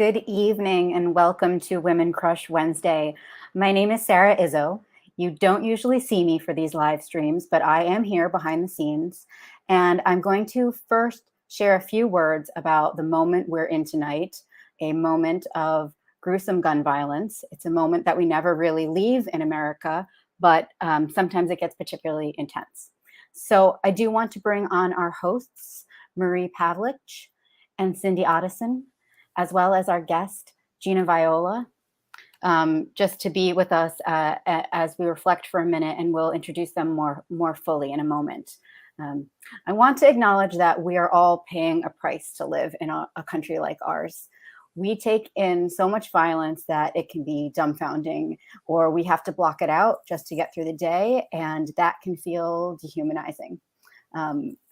Good evening and welcome to Women Crush Wednesday. My name is Sarah Izzo. You don't usually see me for these live streams, but I am here behind the scenes. And I'm going to first share a few words about the moment we're in tonight, a moment of gruesome gun violence. It's a moment that we never really leave in America, but sometimes it gets particularly intense. So I do want to bring on our hosts, Marie Pavlich and Cyndi Otteson, as well as our guest, Gina Viola, just to be with us as we reflect for a minute, and we'll introduce them more fully in a moment. I want to acknowledge that we are all paying a price to live in a country like ours. We take in so much violence that it can be dumbfounding, or we have to block it out just to get through the day, and that can feel dehumanizing.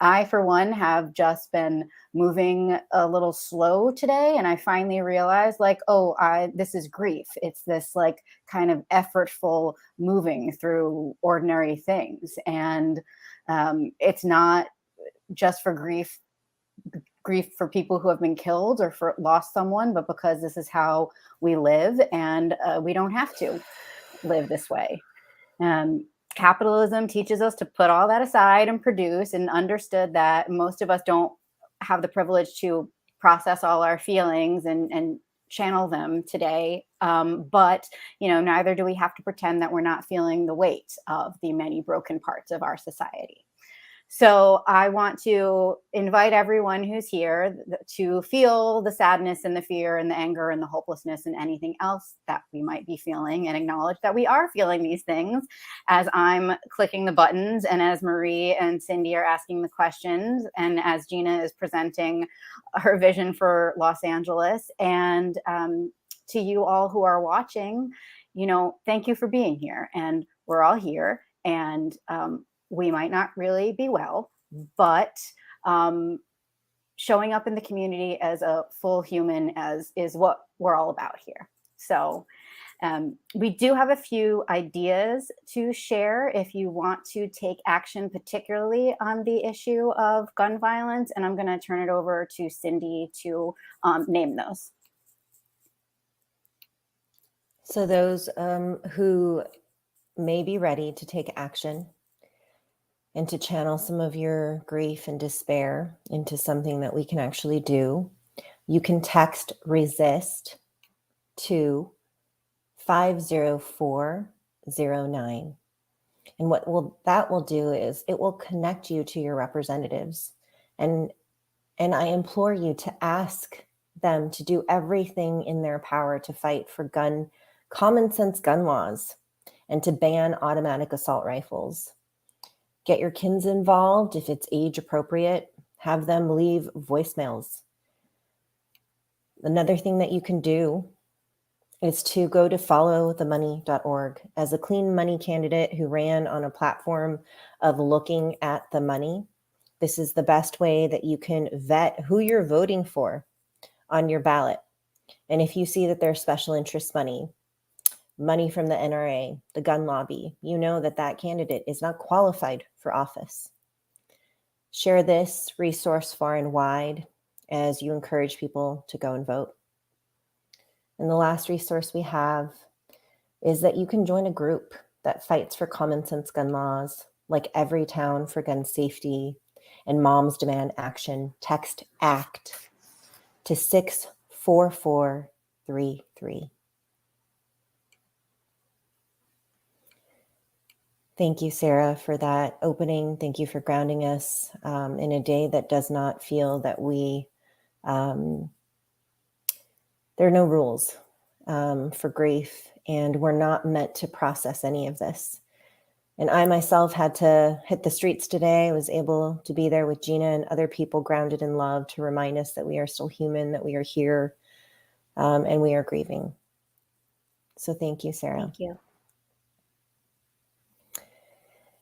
I, for one, have just been moving a little slow today, and I finally realized, this is grief. It's this kind of effortful moving through ordinary things, and it's not just for grief for people who have been killed or for lost someone, but because this is how we live, and we don't have to live this way. Capitalism teaches us to put all that aside and produce, and understood that most of us don't have the privilege to process all our feelings and channel them today. But neither do we have to pretend that we're not feeling the weight of the many broken parts of our society. So I want to invite everyone who's here to feel the sadness and the fear and the anger and the hopelessness and anything else that we might be feeling, and acknowledge that we are feeling these things as I'm clicking the buttons, and as Marie and Cyndi are asking the questions, and as Gina is presenting her vision for Los Angeles. And to you all who are watching, thank you for being here. And we're all here, and we might not really be well, but showing up in the community as a full human is what we're all about here. So we do have a few ideas to share if you want to take action, particularly on the issue of gun violence. And I'm going to turn it over to Cyndi to name those. So those who may be ready to take action and to channel some of your grief and despair into something that we can actually do, you can text resist to 50409. And what that will do is it will connect you to your representatives. And I implore you to ask them to do everything in their power to fight for common sense gun laws, and to ban automatic assault rifles. Get your kids involved if it's age appropriate. Have them leave voicemails. Another thing that you can do is to go to followthemoney.org. As a clean money candidate who ran on a platform of looking at the money, this is the best way that you can vet who you're voting for on your ballot. And if you see that there's special interest money from the NRA, the gun lobby, you know that candidate is not qualified for office. Share this resource far and wide as you encourage people to go and vote. And the last resource we have is that you can join a group that fights for common sense gun laws, like Every Town for Gun Safety and Moms Demand Action. Text ACT to 64433. Thank you, Sarah, for that opening. Thank you for grounding us in a day that does not feel that there are no rules for grief, and we're not meant to process any of this. And I myself had to hit the streets today. I was able to be there with Gina and other people grounded in love to remind us that we are still human, that we are here, and we are grieving. So thank you, Sarah. Thank you.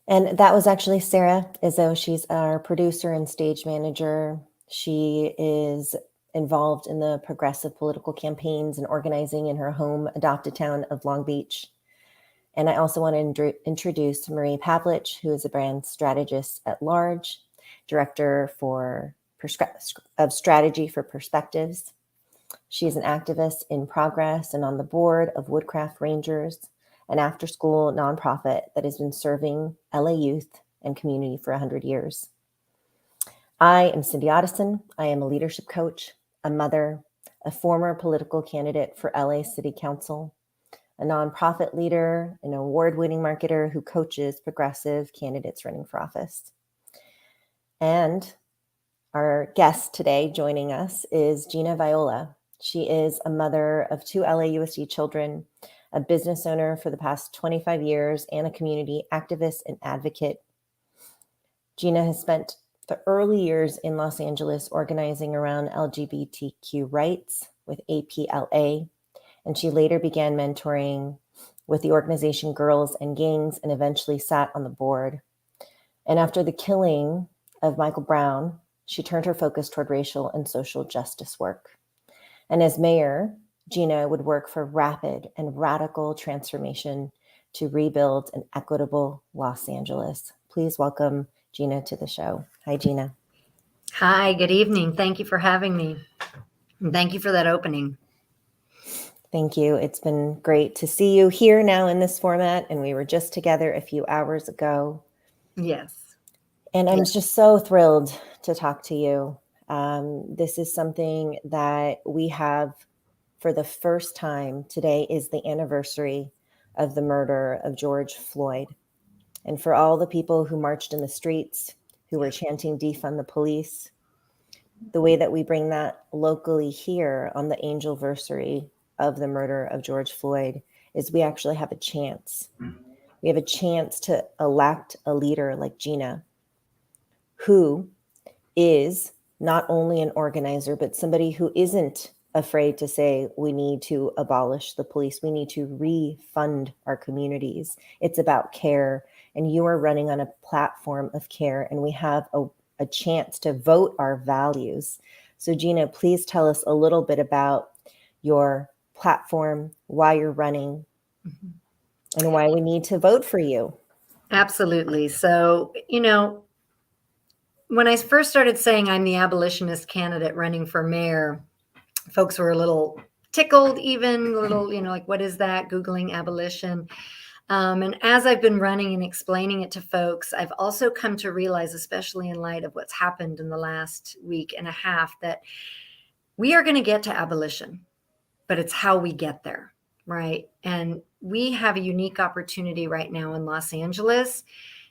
And that was actually Sarah Izzo. She's our producer and stage manager. She is involved in the progressive political campaigns and organizing in her home adopted town of Long Beach. And I also want to introduce Marie Pavlich, who is a brand strategist at large, director of strategy for Perspectives. She is an activist in progress and on the board of Woodcraft Rangers, an after-school nonprofit that has been serving LA youth and community for 100 years. I am Cyndi Otteson. I am a leadership coach, a mother, a former political candidate for LA City Council, a nonprofit leader, an award-winning marketer who coaches progressive candidates running for office. And our guest today joining us is Gina Viola. She is a mother of 2 LAUSD children, a business owner for the past 25 years, and a community activist and advocate. Gina has spent the early years in Los Angeles organizing around LGBTQ rights with APLA, and she later began mentoring with the organization Girls and Gangs and eventually sat on the board. And after the killing of Michael Brown, she turned her focus toward racial and social justice work. And as mayor, Gina would work for rapid and radical transformation to rebuild an equitable Los Angeles. Please welcome Gina to the show. Hi, Gina. Hi, good evening. Thank you for having me. And thank you for that opening. Thank you. It's been great to see you here now in this format, and we were just together a few hours ago. Yes. And I'm just so thrilled to talk to you. This is something that we have for the first time. Today is the anniversary of the murder of George Floyd. And for all the people who marched in the streets, who were chanting defund the police, the way that we bring that locally here on the anniversary of the murder of George Floyd is we actually have a chance. We have a chance to elect a leader like Gina, who is not only an organizer, but somebody who isn't afraid to say we need to abolish the police. We need to refund our communities. It's about care. And you are running on a platform of care, and we have a chance to vote our values. So Gina, please tell us a little bit about your platform, why you're running, and why we need to vote for you. Absolutely. So, when I first started saying I'm the abolitionist candidate running for mayor, folks were a little tickled, even a little, like, what is that? Googling abolition. And as I've been running and explaining it to folks, I've also come to realize, especially in light of what's happened in the last week and a half, that we are going to get to abolition, but it's how we get there, right? And we have a unique opportunity right now in Los Angeles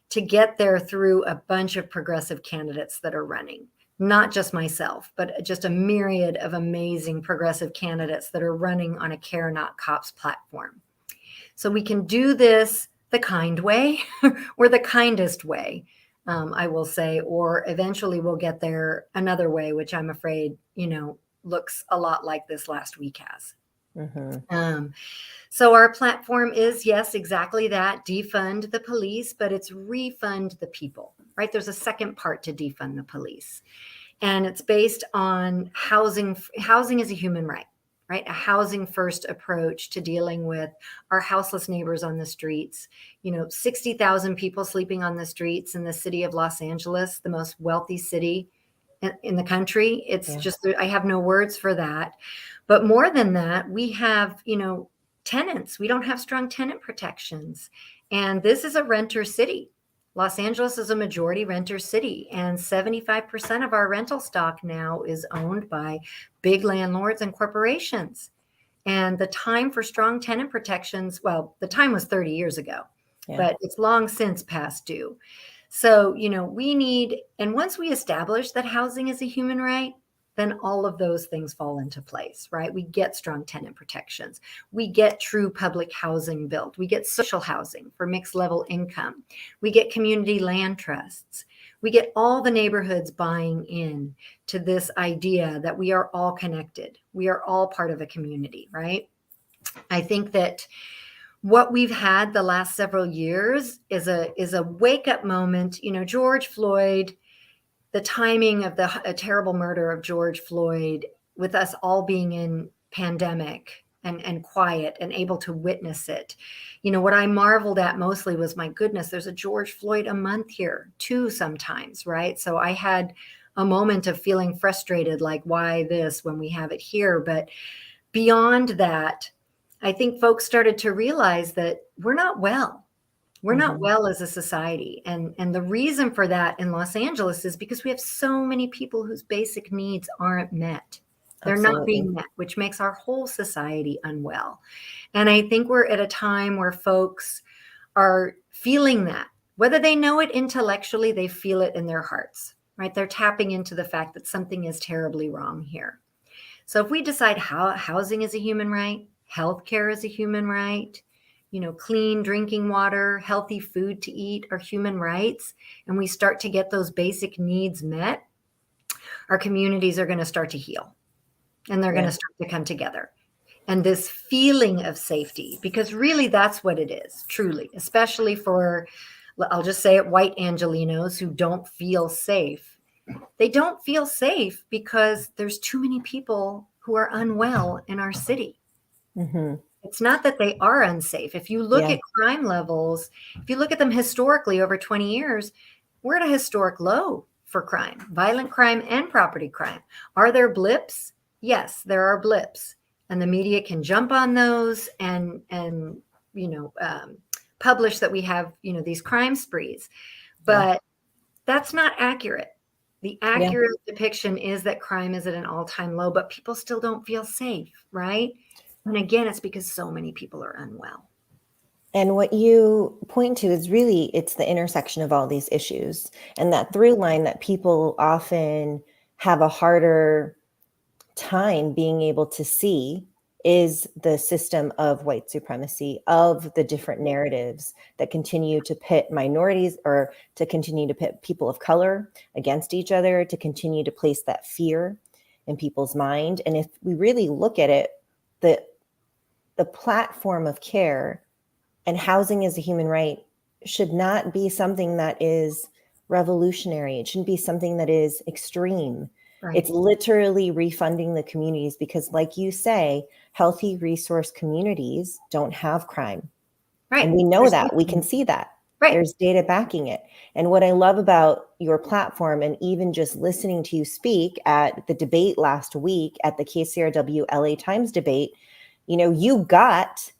to get there through a bunch of progressive candidates that are running. Not just myself, but just a myriad of amazing progressive candidates that are running on a Care Not Cops platform. So we can do this the kind way or the kindest way, I will say, or eventually we'll get there another way, which I'm afraid, looks a lot like this last week has. Mm-hmm. So our platform is, yes, exactly that, defund the police, but it's refund the people, right? There's a second part to defund the police. And it's based on housing. Housing is a human right? A housing first approach to dealing with our houseless neighbors on the streets. 60,000 people sleeping on the streets in the city of Los Angeles, the most wealthy city in the country. It's just, I have no words for that. But more than that, we have, tenants. We don't have strong tenant protections. And this is a renter city. Los Angeles is a majority renter city, and 75% of our rental stock now is owned by big landlords and corporations. And the time for strong tenant protections, well, the time was 30 years ago, but it's long since past due. So, we need, and once we establish that housing is a human right, then all of those things fall into place, right? We get strong tenant protections. We get true public housing built. We get social housing for mixed level income. We get community land trusts. We get all the neighborhoods buying in to this idea that we are all connected. We are all part of a community, right? I think that what we've had the last several years is a wake-up moment. George Floyd, the timing of the terrible murder of George Floyd, with us all being in pandemic and quiet and able to witness it. What I marveled at mostly was, my goodness, there's a George Floyd a month here, 2 sometimes, right? So I had a moment of feeling frustrated, like why this when we have it here. But beyond that, I think folks started to realize that we're not well. We're not well as a society. And the reason for that in Los Angeles is because we have so many people whose basic needs aren't met. They're not being met, which makes our whole society unwell. And I think we're at a time where folks are feeling that. Whether they know it intellectually, they feel it in their hearts, right? They're tapping into the fact that something is terribly wrong here. So if we decide housing is a human right, healthcare is a human right, clean drinking water, healthy food to eat are human rights, and we start to get those basic needs met, our communities are going to start to heal, and they're going to start to come together. And this feeling of safety, because really that's what it is, truly, especially for, I'll just say it, white Angelenos who don't feel safe. They don't feel safe because there's too many people who are unwell in our city. It's not that they are unsafe. If you look at crime levels, if you look at them historically over 20 years, we're at a historic low for crime, violent crime and property crime. Are there blips? Yes, there are blips. And the media can jump on those and publish that we have, these crime sprees. But that's not accurate. The accurate depiction is that crime is at an all-time low, but people still don't feel safe, right? And again, it's because so many people are unwell. And what you point to is really, it's the intersection of all these issues, and that through line that people often have a harder time being able to see is the system of white supremacy, of the different narratives that continue to pit minorities or to continue to pit people of color against each other, to continue to place that fear in people's mind. And if we really look at it, the platform of care and housing as a human right should not be something that is revolutionary. It shouldn't be something that is extreme. Right. It's literally refunding the communities because, like you say, healthy resource communities don't have crime. Right. And we know that. We can see that. Right. There's data backing it. And what I love about your platform, and even just listening to you speak at the debate last week at the KCRW LA Times debate, you got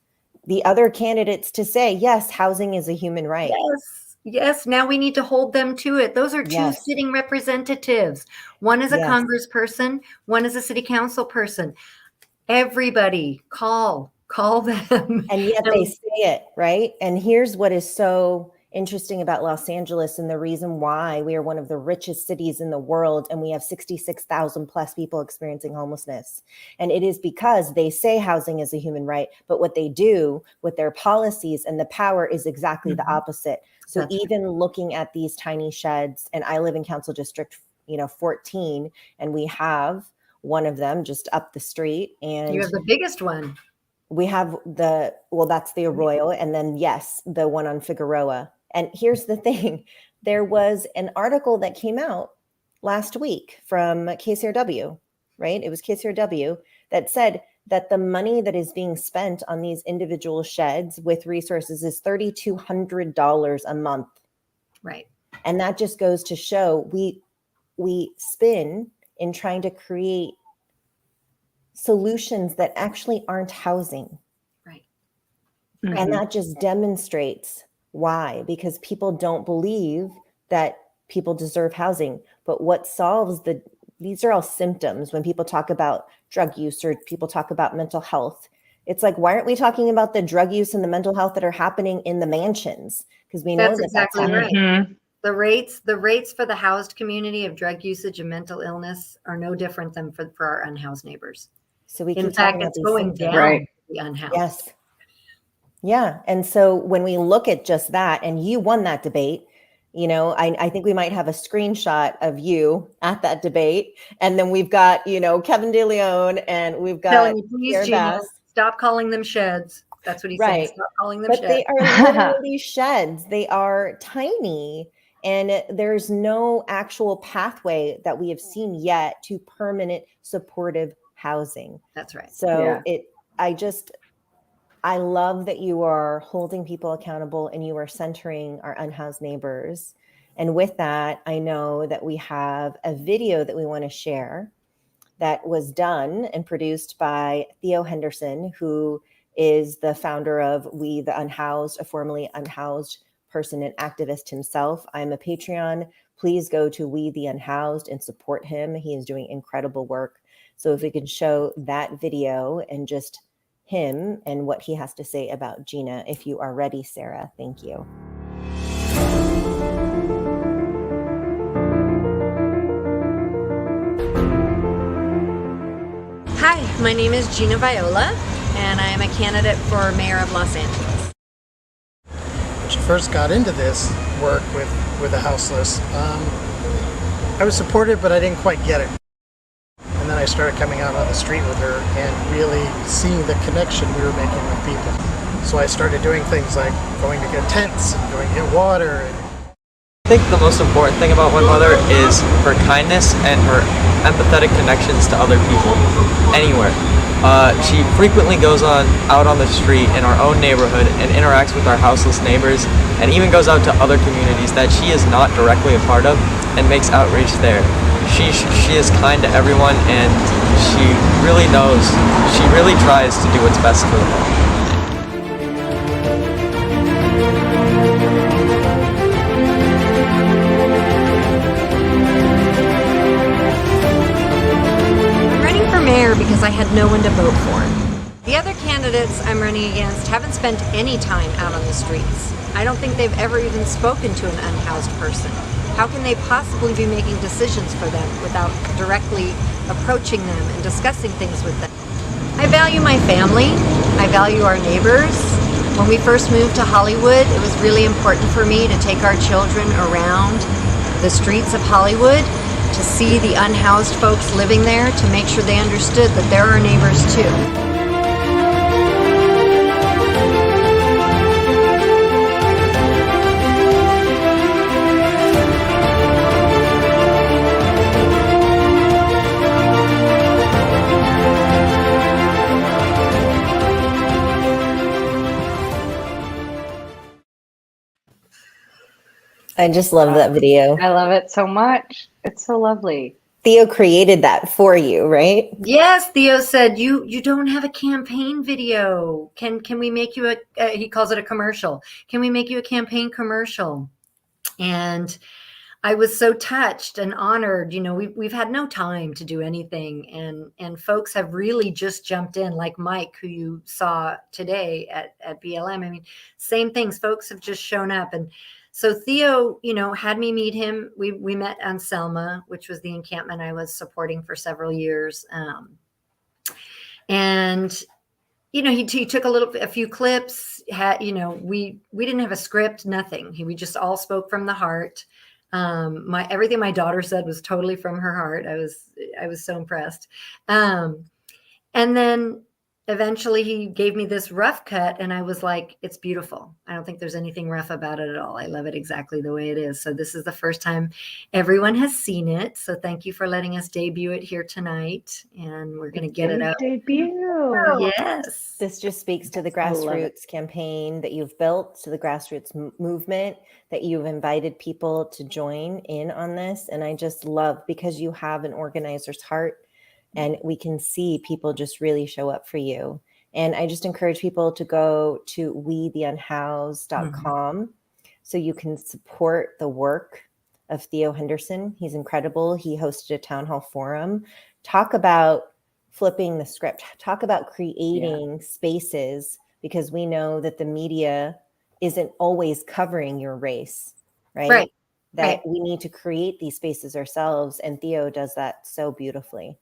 the other candidates to say, yes, housing is a human right. Yes. Now we need to hold them to it. Those are two sitting representatives. One is a congressperson, one is a city council person. Everybody call them. And yet they say it, right? And here's what is so interesting about Los Angeles, and the reason why we are one of the richest cities in the world, and we have 66,000 plus people experiencing homelessness. And it is because they say housing is a human right, but what they do with their policies and the power is exactly the opposite. So that's even looking at these tiny sheds, and I live in Council District 14, and we have one of them just up the street. And you have the biggest one. We have that's the Arroyo, and then the one on Figueroa. And here's the thing, there was an article that came out last week from KCRW, right? It was KCRW that said that the money that is being spent on these individual sheds with resources is $3,200 a month. Right. And that just goes to show we spin in trying to create solutions that actually aren't housing. Right. And that just demonstrates why, because people don't believe that people deserve housing. But what solves these are all symptoms when people talk about drug use or people talk about mental health. It's like, why aren't we talking about the drug use and the mental health that are happening in the mansions? Because we know that's exactly right. The rates for the housed community of drug usage and mental illness are no different than for our unhoused neighbors. So in fact, it's going down for the unhoused. Yes. Yeah. And so when we look at just that, and you won that debate, I think we might have a screenshot of you at that debate. And then we've got, Kevin De Leon, and we've got please, Gina, stop calling them sheds. That's what he said. Stop calling them sheds. But they are literally sheds. They are tiny. And there's no actual pathway that we have seen yet to permanent supportive housing. That's right. So I love that you are holding people accountable and you are centering our unhoused neighbors. And with that, I know that we have a video that we want to share that was done and produced by Theo Henderson, who is the founder of We the Unhoused, a formerly unhoused person and activist himself. I'm a Patreon. Please go to We the Unhoused and support him. He is doing incredible work. So if we can show that video and just him and what he has to say about Gina, if you are ready, Sarah. Thank you. Hi, my name is Gina Viola, and I am a candidate for mayor of Los Angeles. When she first got into this work with the houseless, I was supportive, but I didn't quite get it. And then I started coming out on the street with her and really seeing the connection we were making with people. So I started doing things like going to get tents and going to get water. I think the most important thing about my mother is her kindness and her empathetic connections to other people, anywhere. She frequently goes out on the street in our own neighborhood and interacts with our houseless neighbors, and even goes out to other communities that she is not directly a part of and makes outreach there. She is kind to everyone, and she really knows, she really tries to do what's best for them all. Mayor because I had no one to vote for. The other candidates I'm running against haven't spent any time out on the streets. I don't think they've ever even spoken to an unhoused person. How can they possibly be making decisions for them without directly approaching them and discussing things with them? I value my family. I value our neighbors. When we first moved to Hollywood, it was really important for me to take our children around the streets of Hollywood, to see the unhoused folks living there, to make sure they understood that they're our neighbors too. I just love that video. I love it so much. It's so lovely. Theo created that for you, right? Yes, Theo said you don't have a campaign video. Can we make you he calls it a commercial. Can we make you a campaign commercial? And I was so touched and honored. You know, we've had no time to do anything, and folks have really just jumped in, like Mike, who you saw today at BLM. I mean, same things. Folks have just shown up, and so Theo, you know, had me meet him. We met on Selma, which was the encampment I was supporting for several years, and you know, he took a few clips. You know, we didn't have a script, nothing. We just all spoke from the heart. Everything my daughter said was totally from her heart. I was so impressed. And then eventually he gave me this rough cut, and I was like, it's beautiful. I don't think there's anything rough about it at all. I love it exactly the way it is. So this is the first time everyone has seen it. So thank you for letting us debut it here tonight. And we're going to get it out. Debut. Yes. This just speaks to the grassroots campaign that you've built, to the grassroots movement that you've invited people to join in on this. And I just love, because you have an organizer's heart, and we can see people just really show up for you. And I just encourage people to go to wetheunhoused.com so you can support the work of Theo Henderson. He's incredible. He hosted a town hall forum. Talk about flipping the script. Talk about creating spaces, because we know that the media isn't always covering your race, right? Right. That we need to create these spaces ourselves. And Theo does that so beautifully.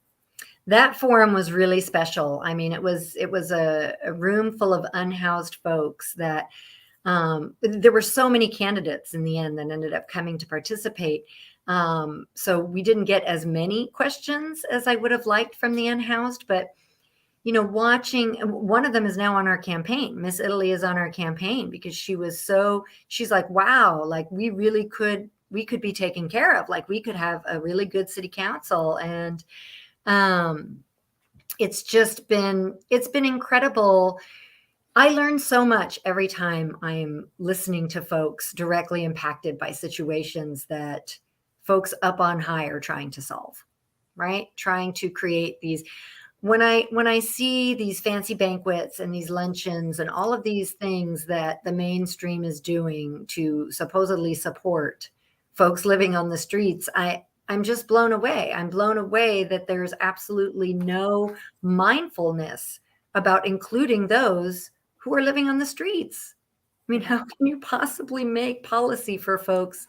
That forum was really special. I mean, it was a room full of unhoused folks that there were so many candidates in the end that ended up coming to participate. So we didn't get as many questions as I would have liked from the unhoused, but you know, watching, one of them is now on our campaign. Miss Italy is on our campaign because she's like, wow, like we could be taken care of. Like we could have a really good city council. And it's been incredible I learn so much every time I'm listening to folks directly impacted by situations that folks up on high are trying to solve, right? Trying to create these. When I see these fancy banquets and these luncheons and all of these things that the mainstream is doing to supposedly support folks living on the streets, I'm just blown away. I'm blown away that there's absolutely no mindfulness about including those who are living on the streets. I mean, how can you possibly make policy for folks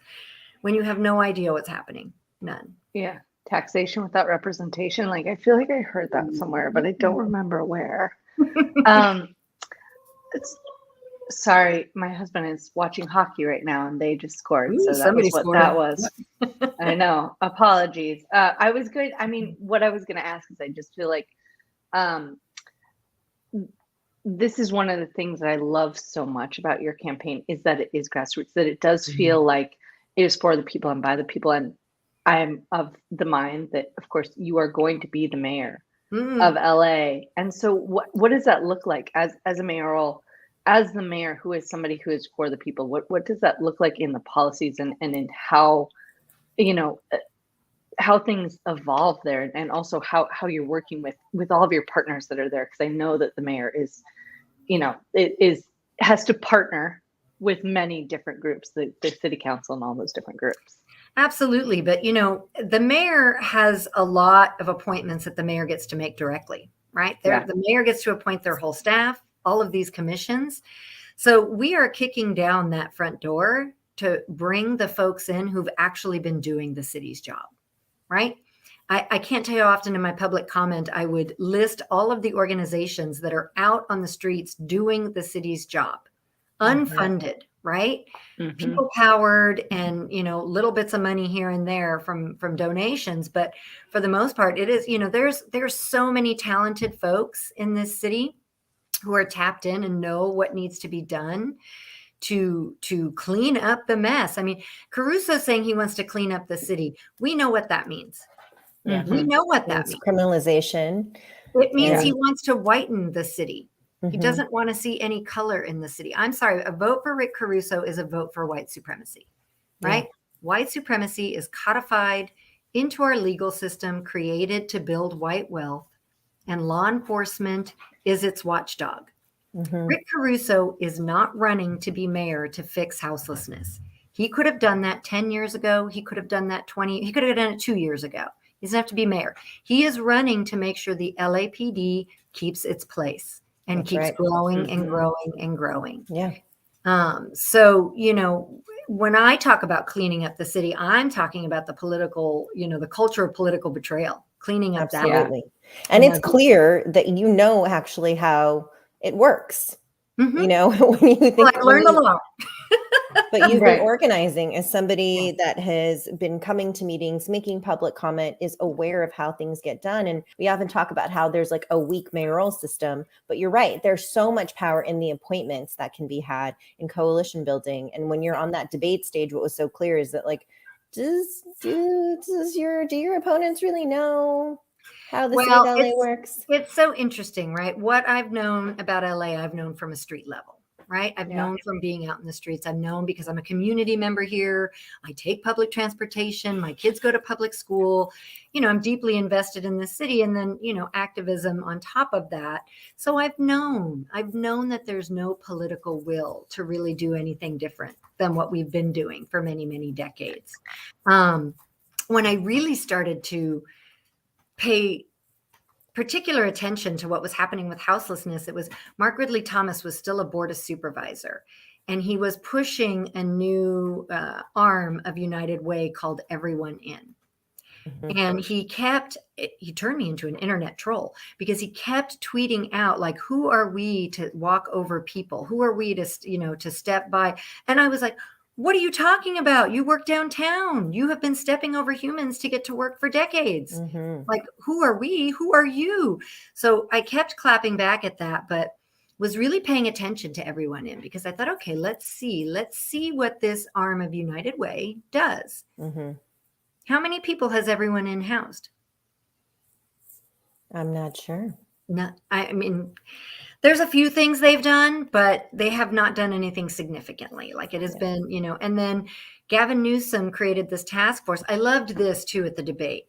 when you have no idea what's happening? None. Yeah. Taxation without representation. Like, I feel like I heard that somewhere, but I don't remember where. It's sorry, my husband is watching hockey right now and they just scored. Ooh, So that somebody was what scored. that was. I know. Apologies. I was good. I mean, what I was going to ask is I just feel like this is one of the things that I love so much about your campaign is that it is grassroots, that it does feel like it is for the people and by the people. And I'm of the mind that, of course, you are going to be the mayor of LA. And so what does that look like as a mayoral, as the mayor who is somebody who is for the people? What does that look like in the policies and in how, how things evolve there, and also how you're working with all of your partners that are there? Because I know that the mayor is, has to partner with many different groups, the city council and all those different groups. Absolutely. But, the mayor has a lot of appointments that the mayor gets to make directly, right? Yeah. The mayor gets to appoint their whole staff, all of these commissions. So we are kicking down that front door to bring the folks in who've actually been doing the city's job, right? I can't tell you how often in my public comment, I would list all of the organizations that are out on the streets doing the city's job, unfunded, right? Mm-hmm. People powered and, little bits of money here and there from donations. But for the most part, it is, there's so many talented folks in this city who are tapped in and know what needs to be done to clean up the mess. I mean, Caruso saying he wants to clean up the city. We know what that means. Yeah. We know what that means. Criminalization. It means he Yeah. wants to whiten the city. He Mhm. doesn't want to see any color in the city. I'm sorry, a vote for Rick Caruso is a vote for white supremacy, right? Yeah. White supremacy is codified into our legal system, created to build white wealth, and law enforcement is its watchdog. Mhm. Rick Caruso is not running to be mayor to fix houselessness. He could have done that 10 years ago. He could have done that 20. He could have done it 2 years ago. He doesn't have to be mayor. He is running to make sure the LAPD keeps its place and That's keeps right. growing and growing and growing. Yeah. So, when I talk about cleaning up the city, I'm talking about the political, the culture of political betrayal, cleaning up that. Absolutely. And it's clear that actually how it works. Mhm. When you think Well, I learned a lot. But you've Right. been organizing as somebody that has been coming to meetings, making public comment, is aware of how things get done. And we often talk about how there's like a weak mayoral system, but you're right. There's so much power in the appointments that can be had in coalition building. And when you're on that debate stage, what was so clear is that like, do your opponents really know how the city of LA works? It's so interesting, right? What I've known about LA, I've known from a street level, right? I've known from being out in the streets. I've known because I'm a community member here. I take public transportation. My kids go to public school. I'm deeply invested in the city, and then, activism on top of that. So I've known that there's no political will to really do anything different than what we've been doing for many, many decades. When I really started to pay particular attention to what was happening with houselessness, it was Mark Ridley Thomas was still a board of supervisor, and he was pushing a new arm of United Way called Everyone In. Mhm. And he turned me into an internet troll because he kept tweeting out, like, who are we to walk over people? Who are we to step by? And I was like, what are you talking about? You work downtown. You have been stepping over humans to get to work for decades. Mhm. Like, who are we? Who are you? So I kept clapping back at that, but was really paying attention to Everyone In because I thought, okay, let's see what this arm of United Way does. Mhm. How many people has Everyone In housed? I'm not sure. No, I mean, there's a few things they've done, but they have not done anything significantly. Like it has been, and then Gavin Newsom created this task force. I loved this too at the debate.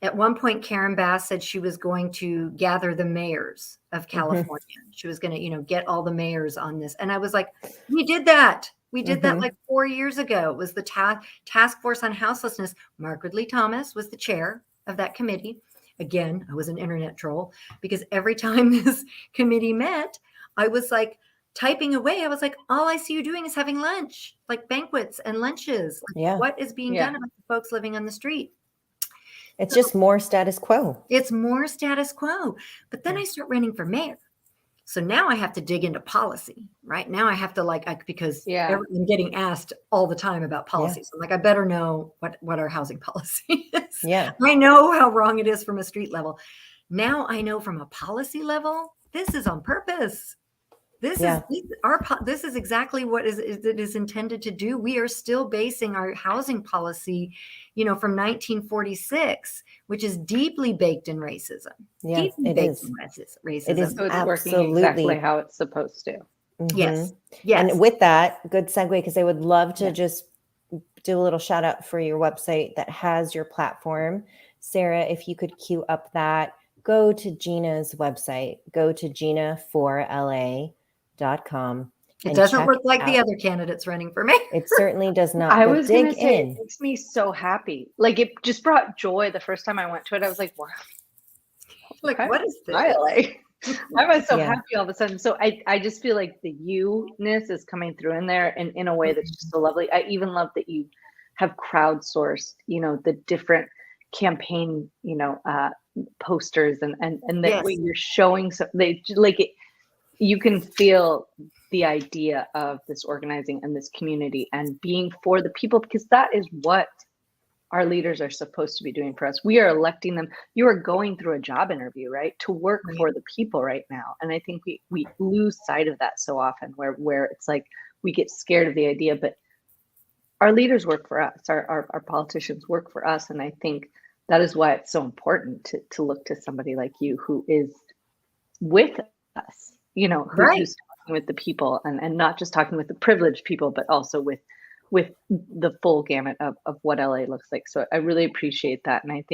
At one point, Karen Bass said she was going to gather the mayors of California. She was going to, get all the mayors on this. And I was like, we did that. We did that like 4 years ago. It was the task force on houselessness. Margaret Lee Thomas was the chair of that committee. Again, I was an internet troll because every time this committee met, I was like typing away. I was like, all I see you doing is having lunch, like banquets and lunches. Like, what is being done about the folks living on the street? It's just more status quo. It's more status quo. But then I start running for mayor. So now I have to dig into policy, right? Now I have to because I'm getting asked all the time about policy. So I'm like, I better know what our housing policy is. Yeah. I know how wrong it is from a street level. Now I know from a policy level, this is on purpose. This is exactly what it is intended to do. We are still basing our housing policy, from 1946, which is deeply baked in racism. Yeah, deeply it baked is. in racism. It is So it's working absolutely exactly how it's supposed to. Yes. And with that, good segue, because I would love to just do a little shout out for your website that has your platform. Sarah, if you could queue up that, go to Gina's website, go to gina4la.com. It doesn't look like the other candidates running for mayor. It certainly does not. I was going to say, in. it makes me so happy. Like, it just brought joy the first time I went to it. I was like, wow. Like, what is this? I was so happy all of a sudden. So I just feel like the you-ness is coming through in there and in a way that's just so lovely. I even love that you have crowdsourced, the different campaign, posters and that way you're showing you can feel the idea of this organizing and this community and being for the people, because that is what our leaders are supposed to be doing for us. We are electing them. You are going through a job interview, right? To work for the people right now. And I think we lose sight of that so often where it's like we get scared of the idea, but our leaders work for us. Our politicians work for us. And I think that is why it's so important to look to somebody like you who is with us, who's talking with the people and not just talking with the privileged people, but also with the full gamut of what LA looks like. So I really appreciate that. And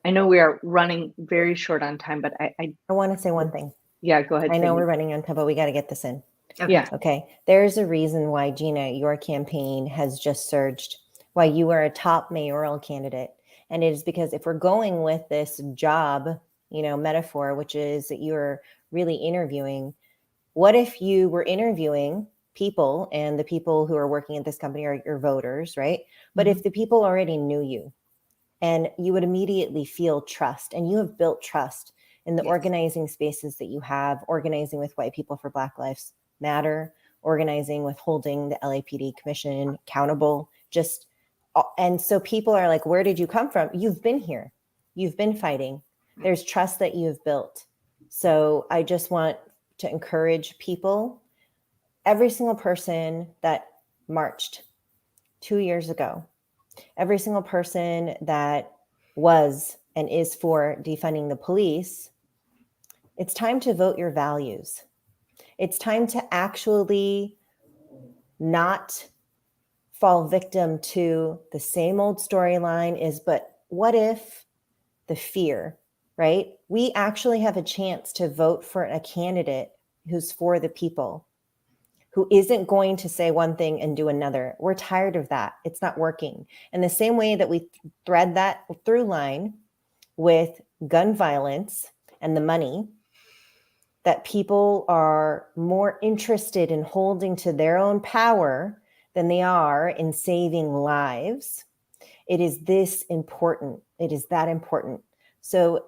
I know we are running very short on time, but I want to say one thing. Yeah, go ahead. I know we're running on time, but we got to get this in. Okay. Yeah. Okay. There's a reason why, Gina, your campaign has just surged, why you are a top mayoral candidate. And it is because if we're going with this job, metaphor, which is that you're really interviewing, what if you were interviewing people and the people who are working at this company are your voters, right? But if the people already knew you and you would immediately feel trust, and you have built trust in the organizing spaces that you have, organizing with White People for Black Lives Matter, organizing with holding the LAPD commission accountable, and so people are like, where did you come from? You've been here. You've been fighting. There's trust that you have built. So I just want to encourage people, every single person that marched 2 years ago, every single person that was and is for defunding the police, it's time to vote your values. It's time to actually not fall victim to the same old storyline but what if the fear, right? We actually have a chance to vote for a candidate who's for the people, who isn't going to say one thing and do another. We're tired of that. It's not working. And the same way that we thread that through line with gun violence and the money, that people are more interested in holding to their own power than they are in saving lives. It is this important. It is that important. So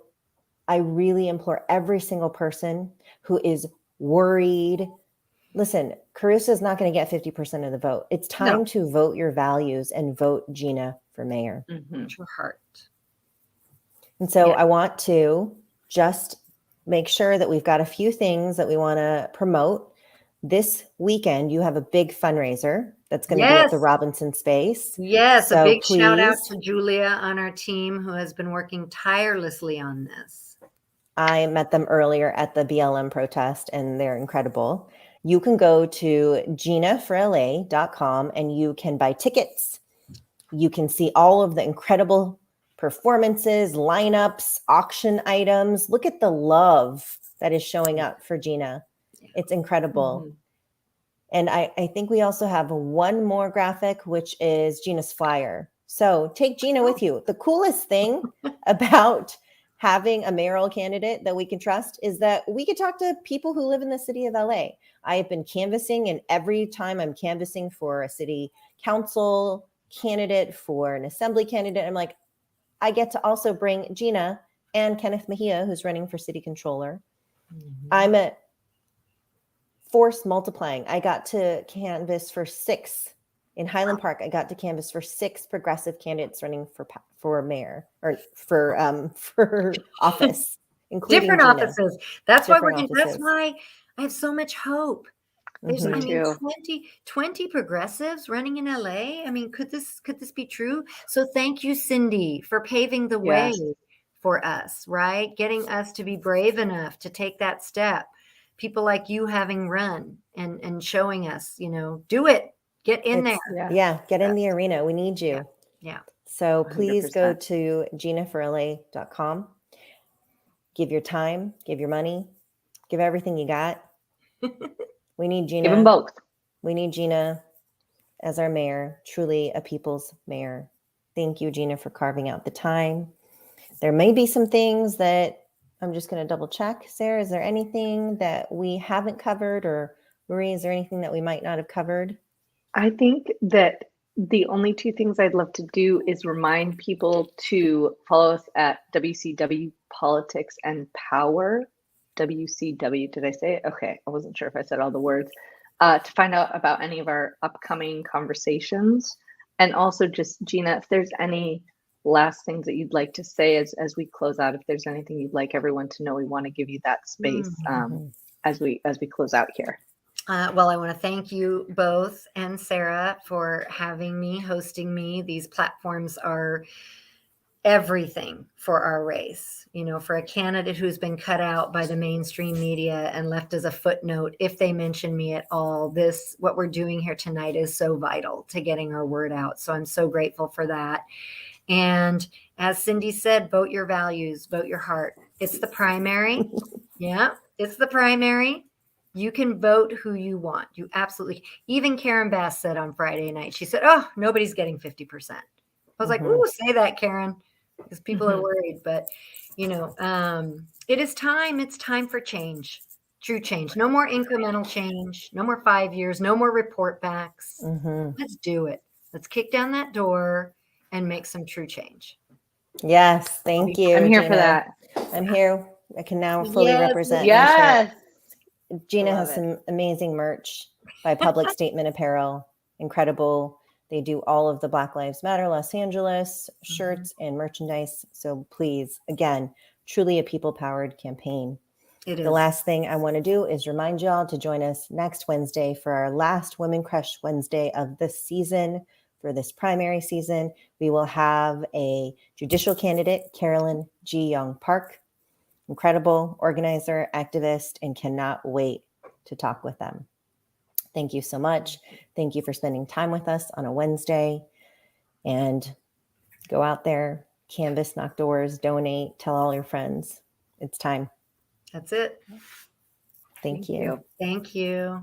I really implore every single person who is worried. Listen, Caruso is not going to get 50% of the vote. It's time to vote your values and vote Gina for mayor. Your heart. And so I want to just make sure that we've got a few things that we want to promote. This weekend, you have a big fundraiser that's going to be at the Robinson Space. Yes, so a big shout out to Julia on our team who has been working tirelessly on this. I met them earlier at the BLM protest, and they're incredible. You can go to ginaforla.com and you can buy tickets. You can see all of the incredible performances, lineups, auction items. Look at the love that is showing up for Gina. It's incredible. Mhm. And I think we also have one more graphic, which is Gina's flyer. So take Gina with you. The coolest thing about having a mayoral candidate that we can trust is that we can talk to people who live in the city of LA. I have been canvassing, and every time I'm canvassing for a city council candidate, for an assembly candidate, I'm like, I get to also bring Gina and Kenneth Mejia, who's running for city controller. I'm a force multiplying. I got to canvass for 6 in Highland Park. I got to canvass for 6 progressive candidates running for mayor or for office, including Different Gina. offices. That's why Different that's offices. why I have so much hope. There's, Mhm. I Me mean, too. 20 progressives running in LA. I mean, could this be true? So thank you, Cyndi, for paving the way Yes. for us, right? Getting us to be brave enough to take that step. People like you having run and showing us, do it. Get in It's- there. Yeah, get in the arena. We need you. Yeah. So please go 100%. to ginaforla.com. Give your time, give your money, give everything you got. We need Gina. Give them both. We need Gina as our mayor, truly a people's mayor. Thank you, Gina, for carving out the time. There may be some things that I'm just going to double check. Sarah, is there anything that we haven't covered, or Marie, is there anything that we might not have covered? I think that the only 2 things I'd love to do is remind people to follow us at WCW Politics and Power. WCW, did I say it? Okay, I wasn't sure if I said all the words. To find out about any of our upcoming conversations. And also just, Gina, if there's any last things that you'd like to say as we close out, if there's anything you'd like everyone to know, we want to give you that space as we close out here. Well, I want to thank you both and Sarah for having me, hosting me. These platforms are everything for our race. For a candidate who's been cut out by the mainstream media and left as a footnote, if they mention me at all, what we're doing here tonight is so vital to getting our word out. So I'm so grateful for that. And as Cyndi said, vote your values, vote your heart. It's the primary. Yeah, it's the primary. You can vote who you want. You absolutely. Even Karen Bass said on Friday night, she said, "Oh, nobody's getting 50%." I was like, "Ooh, say that, Karen," because people are worried. But it is time. It's time for change, true change. No more incremental change. No more 5 years. No more report backs. Let's do it. Let's kick down that door and make some true change. Yes, thank you. I'm here Gina. for that. I'm here. I can now fully Yes, represent. Yes. Gina Love has it. some amazing merch by Public Statement Apparel. Incredible. They do all of the Black Lives Matter Los Angeles shirts and merchandise. So please, again, truly a people-powered campaign. It is. The last thing I want to do is remind y'all to join us next Wednesday for our last Women Crush Wednesday of this season. For this primary season, we will have a judicial candidate, Carolyn G. Young Park. Incredible organizer, activist, and cannot wait to talk with them. Thank you so much. Thank you for spending time with us on a Wednesday. And go out there, canvass, knock doors, donate, tell all your friends. It's time. That's it. Thank you. Thank you.